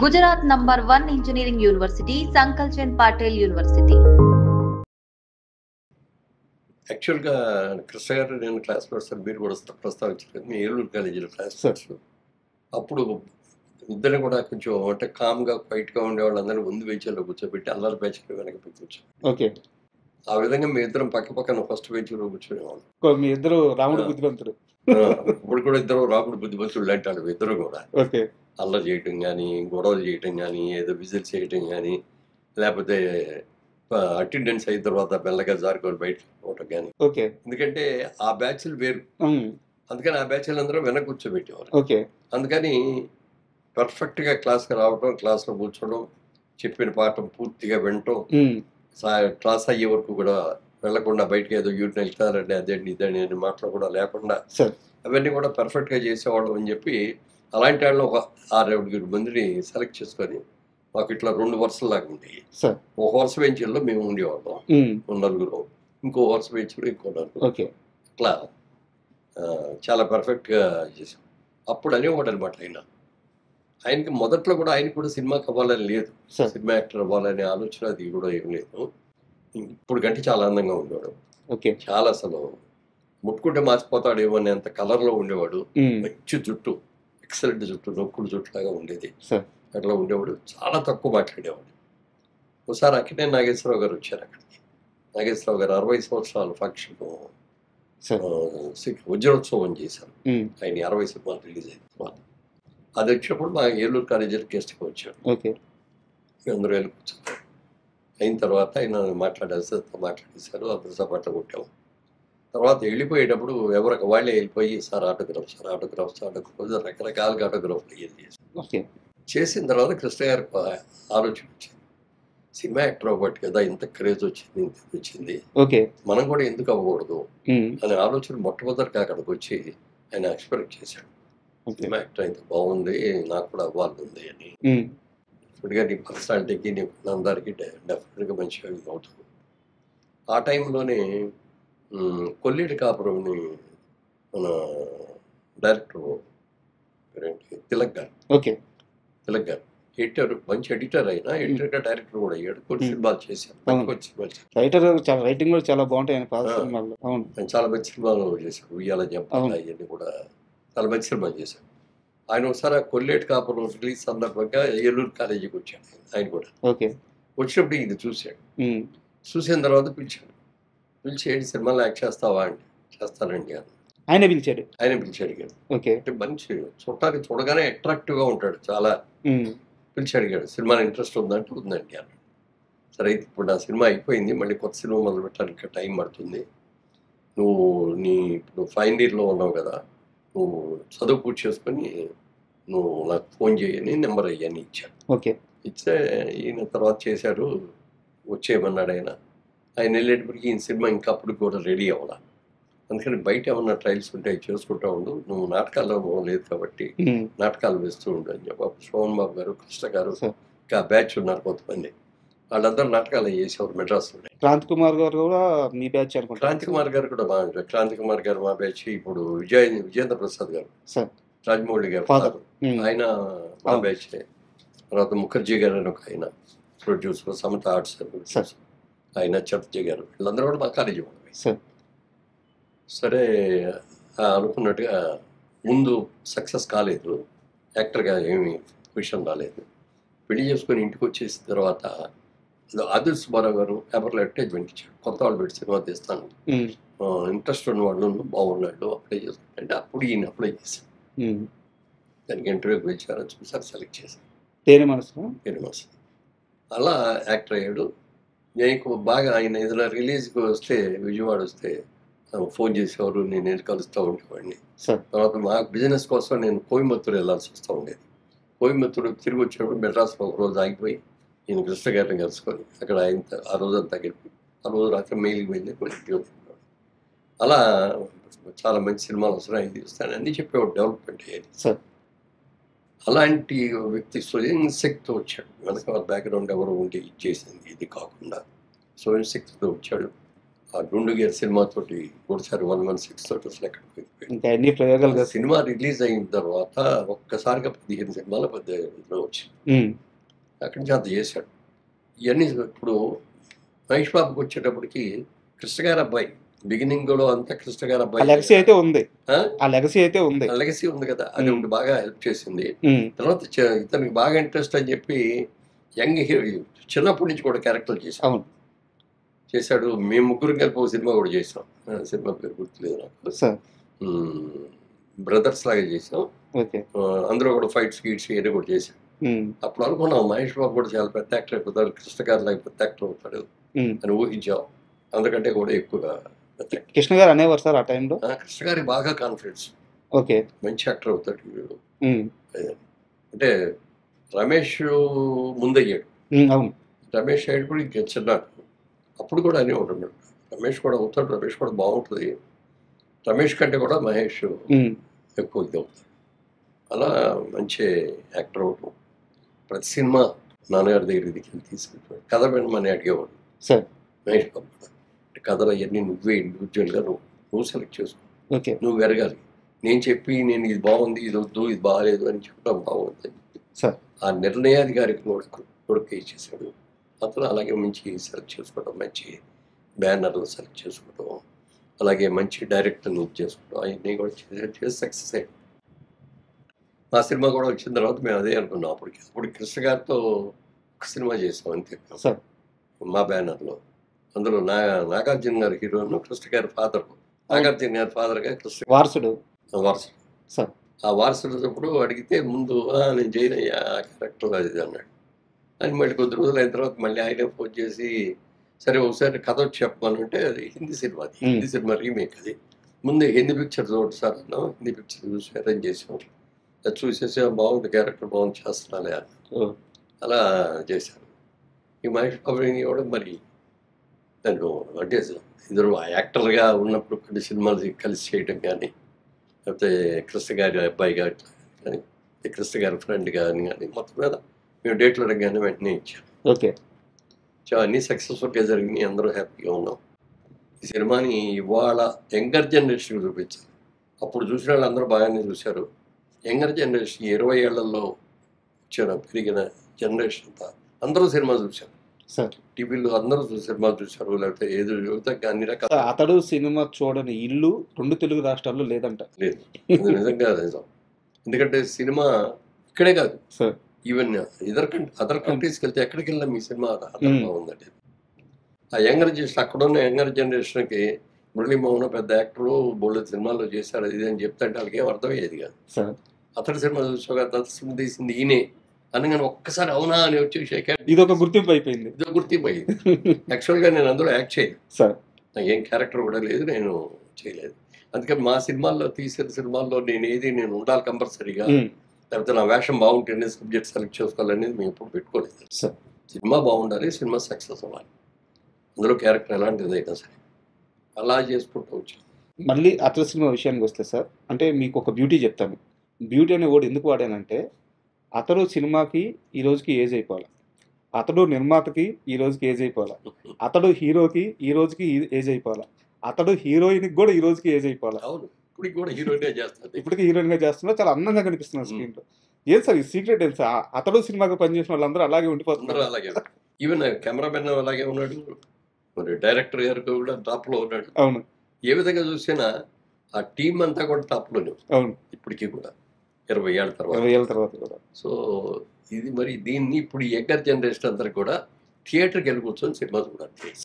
Gujarat number 1 engineering university Sankalchand Patil university. యాక్చువల్గా కృష్ణ గారు నేను క్లాస్ ప్రొఫెసర్, మీరు కూడా ప్రస్తావించారు మీ ఏలూరు కాలేజీలో క్లాస్ ప్రొఫెసర్. అప్పుడు ఇద్దరు కూడా కొంచెం అంటే కామ్గా క్వైట్గా ఉండేవాళ్ళందరూ ముందు బెంచ్లో కూర్చోబెట్టి అల్లరి బెంచ్లో వెనక కూర్చో. ఓకే. ఆ విధంగా మీ ఇద్దరం పక్క పక్కన ఫస్ట్ బెంచ్లో కూర్చునేవాళ్ళం. మీ ఇద్దరు రాముడు బుద్ధిమంతుడు. ఇప్పుడు కూడా ఇద్దరు రాముడు బుద్ధిమంతుడు అంటాడు. ఇద్దరు కూడా ఓకే. అల్లరి చేయటం కానీ, గొడవలు చేయటం కానీ, ఏదో విజిల్స్ చేయటం కానీ, లేకపోతే అటెండెన్స్ అయిన తర్వాత మెల్లగా జారుకొని బయటకు పోవటం కానీ. ఓకే. ఎందుకంటే ఆ బ్యాచ్లు వేరు, అందుకని ఆ బ్యాచ్లు అందరూ వెనక కూర్చోబెట్టేవారు. ఓకే. అందుకని పర్ఫెక్ట్గా క్లాస్కి రావటం, క్లాస్లో కూర్చోవడం, చెప్పిన పాఠం పూర్తిగా వినటం, క్లాస్ అయ్యే వరకు కూడా వెళ్లకుండా బయటకు ఏదో యూరిన్ వెళ్తారండి అదేంటి ఇదండి అని మాటలు కూడా లేకుండా అవన్నీ కూడా పర్ఫెక్ట్గా చేసేవాళ్ళం అని చెప్పి అలాంటి వాళ్ళు ఒక 6-7 మందిని సెలెక్ట్ చేసుకొని మాకు ఇట్లా 2 వరుసలాగా ఉండేవి. ఒక వరుస బెంచీల్లో మేము ఉండేవాళ్ళం నలుగురు, ఇంకో వరుస బెంచీలో ఇంకో నలుగురు, ఇట్లా చాలా పర్ఫెక్ట్గా చేసాం. అప్పుడు అనేవాడు అనమాట ఆయనకి మొదట్లో కూడా ఆయనకి కూడా సినిమాకి అవ్వాలని లేదు, సినిమా యాక్టర్ అవ్వాలనే ఆలోచన అది కూడా ఏం లేదు. ఇప్పుడు కంటే చాలా అందంగా ఉండేవాడు. చాలా అసలు ముట్టుకుంటే మాసిపోతాడేమో అని అంత కలర్లో ఉండేవాడు. మంచి జుట్టు, ఎక్సలెంట్ జుట్టు, నొక్కుడు జుట్టు లాగా ఉండేది. అట్లా ఉండేవాడు. చాలా తక్కువ మాట్లాడేవాడు. ఒకసారి అక్కడే నాగేశ్వరరావు గారు వచ్చారు అక్కడికి. నాగేశ్వరరావు గారు 60 సంవత్సరాల ఫంక్షన్ వజ్రోత్సవం చేశారు. ఆయన 60 సినిమాలు రిలీజ్ అయిన తర్వాత అది వచ్చినప్పుడు మా ఏలూరు కాలేజీలో గెస్ట్గా వచ్చాడు. అందరూ వెళ్ళి కూర్చున్నారు. అయిన తర్వాత ఆయన మాట్లాడేశారు, అందరూ సపాట్లు కొట్టాము. తర్వాత వెళ్ళిపోయేటప్పుడు ఎవరికి వాళ్ళే వెళ్ళిపోయి సార్ ఆటోగ్రాఫ్ రకరకాలుగా ఆటోగ్రాఫ్లు అయ్యేది చేసిన తర్వాత కృష్ణ గారికి ఆలోచన వచ్చింది, సినిమా యాక్టర్ అవ్వబట్టి కదా ఇంత క్రేజ్ వచ్చింది, మనం కూడా ఎందుకు అవ్వకూడదు అనే ఆలోచన మొట్టమొదటిగా అక్కడికి వచ్చి ఆయన ఎక్స్పెక్ట్ చేశాడు. సినిమా యాక్టర్ అయితే బాగుంది, నాకు కూడా అవ్వాలి ఉంది అని. ఇప్పుడుగా నీ పర్సనాలిటీకి నీ అందరికీ డెఫినెట్గా మంచిగా అవుతుంది. ఆ టైంలోనే కొల్లేటి కాపురంని మన డైరెక్టర్ తిలక్ గారు ఎడిటర్, మంచి ఎడిటర్ అయినా ఎడిటర్గా డైరెక్టర్ కూడా అయ్యాడు. కొన్ని సినిమాలు చేశారు. రైటింగ్ కూడా చాలా బాగుంటాయి. చాలా మంచి సినిమాలు చేశారు. ఉయ్యాల జంపాల ఇవన్నీ కూడా చాలా మంచి సినిమాలు చేశారు. ఆయన ఒకసారి కొల్లేటి కాపురం రిలీజ్ సందర్భంగా ఏలూరు కాలేజీకి వచ్చాడు. ఆయన కూడా వచ్చినప్పుడు ఇది చూశాడు. చూసిన తర్వాత పిలిచి ఏంటి సినిమాలో యాక్ట్ చేస్తావా అంటే చేస్తానండి అని ఆయన పిలిచాడు అడిగాడు. అంటే మంచి చూడటానికి చూడగానే అట్రాక్టివ్గా ఉంటాడు చాలా. పిలిచి అడిగాడు సినిమాలో ఇంట్రెస్ట్ ఉందంటే ఉందండి అన్నాడు. సరే ఇప్పుడు నా సినిమా అయిపోయింది, మళ్ళీ కొత్త సినిమా మొదలు పెట్టడానికి టైం పడుతుంది, నువ్వు ఇప్పుడు ఫైనల్ ఇయర్లో ఉన్నావు కదా, నువ్వు చదువు పూర్తి చేసుకొని నువ్వు నాకు ఫోన్ చేయని నెంబర్ అయ్యని ఇచ్చాడు. ఇచ్చే ఈయన తర్వాత చేశాడు, వచ్చేయమన్నాడు ఆయన. వెళ్ళేటప్పటికి ఈయన సినిమా ఇంకా అప్పుడు కూడా రెడీ అవ్వాల, అందుకని బయట ఏమన్నా ట్రయల్స్ ఉంటాయి చేసుకుంటా ఉండు, నువ్వు నాటకాల్లో లేదు కాబట్టి నాటకాలు వేస్తూ ఉండు అని చెప్పి సోమన్ బాబు గారు, కృష్ణ గారు, ఇంకా బ్యాచ్ ఉన్నారు కొంతమంది, వాళ్ళందరూ నాటకాలు చేసేవారు మెడ్రాస్లో. క్రాంతి కుమార్ గారు కూడా మీ బ్యాచ్ అనుకుంటా. క్రాంతి కుమార్ గారు కూడా బాగా, క్రాంతి కుమార్ గారు మా బ్యాచ్. ఇప్పుడు విజయేంద్ర ప్రసాద్ గారు, రాజమౌళి గారు ఆయన మా బ్యాచ్. తర్వాత ముఖర్జీ గారు అని ఒక ఆయన ప్రొడ్యూసర్, సమత ఆర్ట్స్ ఆయన, చటర్జీ గారు, వీళ్ళందరూ కూడా మా కాలేజీ ఉండేవి. సరే అనుకున్నట్టుగా ముందు సక్సెస్ కాలేదు, యాక్టర్గా ఏమి విషయం రాలేదు. పెళ్లి చేసుకొని ఇంటికి వచ్చేసిన తర్వాత ఆదిల్ సుబ్బారావు గారు పేపర్లో అడ్వర్టైజ్మెంట్ ఇచ్చాడు, కొత్త వాళ్ళు పెట్టి సినిమా తీస్తాను, ఇంట్రెస్ట్ ఉన్న వాళ్ళు బాగున్నాడు అప్లై చేసుకుంటే అప్పుడు ఈయన అప్లై చేశాను. దానికి ఇంటర్వ్యూకి పిలిచారు, చూసారు, సెలెక్ట్ చేశాను. పేరు మనసు అలా యాక్టర్ అయ్యాడు. నేను బాగా ఆయన ఏదైనా రిలీజ్కి వస్తే, విజయవాడ వస్తే ఫోన్ చేసేవారు, నేను వెళ్ళి కలుస్తూ ఉండేవాడిని. తర్వాత మా బిజినెస్ కోసం నేను కోయంబత్తూరు వెళ్ళాల్సి వస్తూ ఉండేది. కోయంబత్తూరు తిరిగి వచ్చినప్పుడు మెడ్రాస్లో ఒక రోజు ఆగిపోయి నేను కృష్ణ గారిని కలుసుకొని అక్కడ ఆయన ఆ రోజంతా గడిపి ఆ రోజు రాత్రి మెయిల్కి వెళ్ళి కొన్ని అలా చాలా మంచి సినిమాలు వస్తున్నాయి, తీస్తాను అన్నీ చెప్పేవాడు, డెవలప్మెంట్ అయ్యేది. అలాంటి వ్యక్తి స్వయం శక్తితో వచ్చాడు. వెనక బ్యాక్గ్రౌండ్ ఎవరు ఉండి చేసింది ఇది కాకుండా స్వయం శక్తితో వచ్చాడు. ఆ గుండు గేర్ సినిమాతోటి ఒకసారి 116 తోటి అసలు ఎక్కడికి వెళ్ళిపోయింది. ఇంకా అన్ని ప్రయోగాలు ఆ కదా. సినిమా రిలీజ్ అయిన తర్వాత ఒక్కసారిగా 15 సినిమాలు 18 వచ్చింది. ఉమ్, అక్కడి నుంచి అంత చేశాడు. ఇవన్నీ ఇప్పుడు మహేష్ బాబుకి వచ్చేటప్పటికి కృష్ణ గారి అబ్బాయి బిగినింగ్లో అంతా కృష్ణ గారి ఆ అబ్బాయి లెగసీ అయితే ఉంది. ఆ? ఆ లెగసీ అయితే ఉంది. లెగసీ ఉంది కదా, అది ఒకటి బాగా హెల్ప్ చేసింది. ఉమ్, తర్వాత ఇతనికి బాగా ఇంట్రెస్ట్ అని చెప్పి యంగ్ హీరో చిన్నప్పటి నుంచి కూడా క్యారెక్టర్ అవును చేశాడు. మేము ముగ్గురు కలిపి ఒక సినిమా కూడా చేసాం. సినిమా పేరు గుర్తులేదు నాకు. సార్. బ్రదర్స్ లాగా చేసాం. ఓకే. అందులో కూడా ఫైట్స్ గీట్స్ ఇవన్నీ కూడా చేశాం. ఉమ్, అప్పుడు అనుకున్నాం మహేష్ బాబు కూడా చాలా పెద్ద యాక్టర్ అయిపోతాడు, కృష్ణ గారు లాగా పెద్ద యాక్టర్ అవుతాడు ఉమ్. అని ఊహించాం. అందుకంటే కూడా ఎక్కువగా పెద్ద actor. కృష్ణ గారు అనేవారు సార్ ఆ టైంలో. కృష్ణ గారికి బాగా కాన్ఫిడెన్స్, ఓకే. మంచి యాక్టర్ అవుతాడు వీడు. ఉమ్, అంటే రమేష్ ముందయ్యాడు. అవును. రమేష్ అయ్యేప్పుడు ఇంకా చిన్నాడు. అప్పుడు కూడా అనే ఉంటున్నాడు, రమేష్ కూడా అవుతాడు, రమేష్ కూడా బాగుంటుంది, రమేష్ కంటే కూడా మహేష్ ఉమ్, ఎక్కువ ఇది అవుతాడు. అలా మంచి యాక్టర్ అవటం. ప్రతి సినిమా నాన్నగారి దగ్గరికి తీసుకెళ్ళిపోయాడు. కథ వినమని అడిగేవాడు సార్. మహేష్ బాబు కూడా. అంటే కథలు అవన్నీ నువ్వే ఇండివిజువల్గా నువ్వు సెలెక్ట్ చేసుకో, ఓకే. నువ్వు ఎరగాలి. నేను చెప్పి నేను ఇది బాగుంది, ఇది వద్దు, ఇది బాగాలేదు అని చెప్పడం బాగుంది సార్. ఆ నిర్ణయాధికారికి కొడుకు ఇచ్చేసాడు. అతను అలాగే మంచి సెలెక్ట్ చేసుకోవడం, మంచి బ్యానర్లు సెలెక్ట్ చేసుకోవడం, అలాగే మంచి డైరెక్టర్ని చేసుకోవడం, అవన్నీ కూడా చేసి సక్సెస్ అయ్యాడు. మా సినిమా కూడా వచ్చిన తర్వాత మేము అదే అనుకున్నాం. అప్పుడు కృష్ణ గారితో ఒక సినిమా చేసాం అంతే సార్. మా బ్యానర్లో. అందులో నాగార్జున గారి హీరోను, కృష్ణ గారి ఫాదర్, నాగార్జున గారి ఫాదర్గా కృష్ణ వారసుడు వారసుడు. సార్. ఆ వారసుడు అడిగితే ముందు నేను జైన్ అయ్యా ఆ క్యారెక్టర్ అది అన్నాడు. అని మళ్ళీ కొద్ది రోజులు అయిన తర్వాత మళ్ళీ ఆయనే ఫోన్ చేసి సరే ఒకసారి కథ వచ్చి చెప్పమనంటే అది హిందీ సినిమా, అది హిందీ సినిమా రీమేక్. అది ముందు హిందీ పిక్చర్ చూడండి సార్ అన్నాం. హిందీ పిక్చర్ చూసి అరేంజ్ చేసాం. అది చూసేసి బాగుంది, క్యారెక్టర్ బాగుంది, చేస్తున్నాలే అన్న. అలా చేశాను. ఈ మహేష్ బాబుని కూడా మరి దాన్ని అంటే ఇద్దరు యాక్టర్గా ఉన్నప్పుడు కొన్ని సినిమాలు కలిసి చేయడం కానీ, లేకపోతే కృష్ణ గారి అబ్బాయి కానీ, కృష్ణ గారి ఫ్రెండ్ కానీ మొత్తం మీద మేము డేట్లు అడగగానే వెంటనే ఇచ్చాం. ఓకే. అన్నీ సక్సెస్ఫుల్గా జరిగినాయి, అందరూ హ్యాపీగా ఉన్నాం. ఈ సినిమాని ఇవాళ యంగర్ జనరేషన్ చూపించారు. అప్పుడు చూసిన వాళ్ళు అందరూ బాగానే చూశారు. యంగర్ జనరేషన్ 20 ఏళ్లలో వచ్చారు, పెరిగిన జనరేషన్ అంతా అందరూ సినిమా చూశారు. సార్. టీవీలో అందరూ సినిమా చూశారు, లేకపోతే ఏదో యువతకి అన్ని రకాల అతడు సినిమా చూడని ఇల్లు 2 తెలుగు రాష్ట్రాల్లో లేదంట. లేదు. ఇది నిజంగా నిజం. ఎందుకంటే సినిమా ఇక్కడే కాదు, సార్. ఈవెన్ అదర్ కంట్రీస్కి వెళ్తే ఎక్కడికి వెళ్ళినా మీ సినిమా అదనంగా ఉందండి. ఆ యంగర్ జనరేషన్, అక్కడున్న యంగర్ జనరేషన్కి మురళీమోహన్ పెద్ద యాక్టరు, బోల్డ్ సినిమాల్లో చేశాడు అది అని చెప్తే వాళ్ళకి ఏం అర్థమయ్యేది కాదు. సార్. అతడి సినిమా చూసాక సినిమా తీసింది ఈయనే అనగానే ఒక్కసారి అవునా అని వచ్చి షేక్ ఇది ఒక గుర్తింపు అయిపోయింది. ఇదో గుర్తింపు అయ్యింది. యాక్చువల్గా నేను అందులో యాక్ట్ చేయలేదు సార్. నాకు ఏం క్యారెక్టర్ కూడా లేదు, నేను చేయలేదు. అందుకని మా సినిమాల్లో తీసిన సినిమాల్లో నేను ఉండాలి కంపల్సరీగా, లేకపోతే నా వేషం బాగుంటేనే సబ్జెక్ట్ సెలెక్ట్ చేసుకోవాలనేది మేము ఎప్పుడు పెట్టుకోలేదు. సార్. సినిమా బాగుండాలి, సినిమా సక్సెస్ అవ్వాలి, అందులో క్యారెక్టర్ ఎలాంటిదైనా సరే అలా చేసుకుంటూ వచ్చాను. మళ్ళీ అతడు సినిమా విషయానికి వస్తే సార్, అంటే మీకు ఒక బ్యూటీ చెప్తాను. బ్యూటీ అనే వర్డ్ ఎందుకు వాడానంటే, అతడు సినిమాకి ఈ రోజుకి ఏజ్ అయిపోవాలి, అతడు నిర్మాతకి ఈ రోజుకి ఏజ్ అయిపోవాలి, అతడు హీరోకి ఈ రోజుకి ఏజ్ అయిపోవాలి, అతడు హీరోయిన్కి కూడా ఈ రోజుకి ఏజ్ అయిపోవాలి. అవును, ఇప్పటికి కూడా హీరోయిన్గా చేస్తాను. ఇప్పటికీ హీరోయిన్గా చేస్తున్నా, చాలా అందంగా కనిపిస్తున్నారు స్క్రీన్లో. ఏం సార్ ఈ సీక్రెట్ ఏంటి సార్? అతడు సినిమాకి పనిచేసిన వాళ్ళందరూ అలాగే ఉండిపోతున్నారు. అలాగే, ఈవెన్ కెమెరామెన్ అలాగే ఉన్నాడు, మరి డైరెక్టర్ గారు కూడా టాప్లో ఉన్నాడు. అవును. ఏ విధంగా చూసినా ఆ టీం అంతా కూడా టాప్లోనే. అవును. ఇప్పటికీ కూడా 20 ఏళ్ళ తర్వాత కూడా. సో ఇది మరి దీన్ని ఇప్పుడు యంగర్ జనరేషన్ అందరికి కూడా థియేటర్కి వెళ్ళి కూర్చొని సినిమా చూడాలి.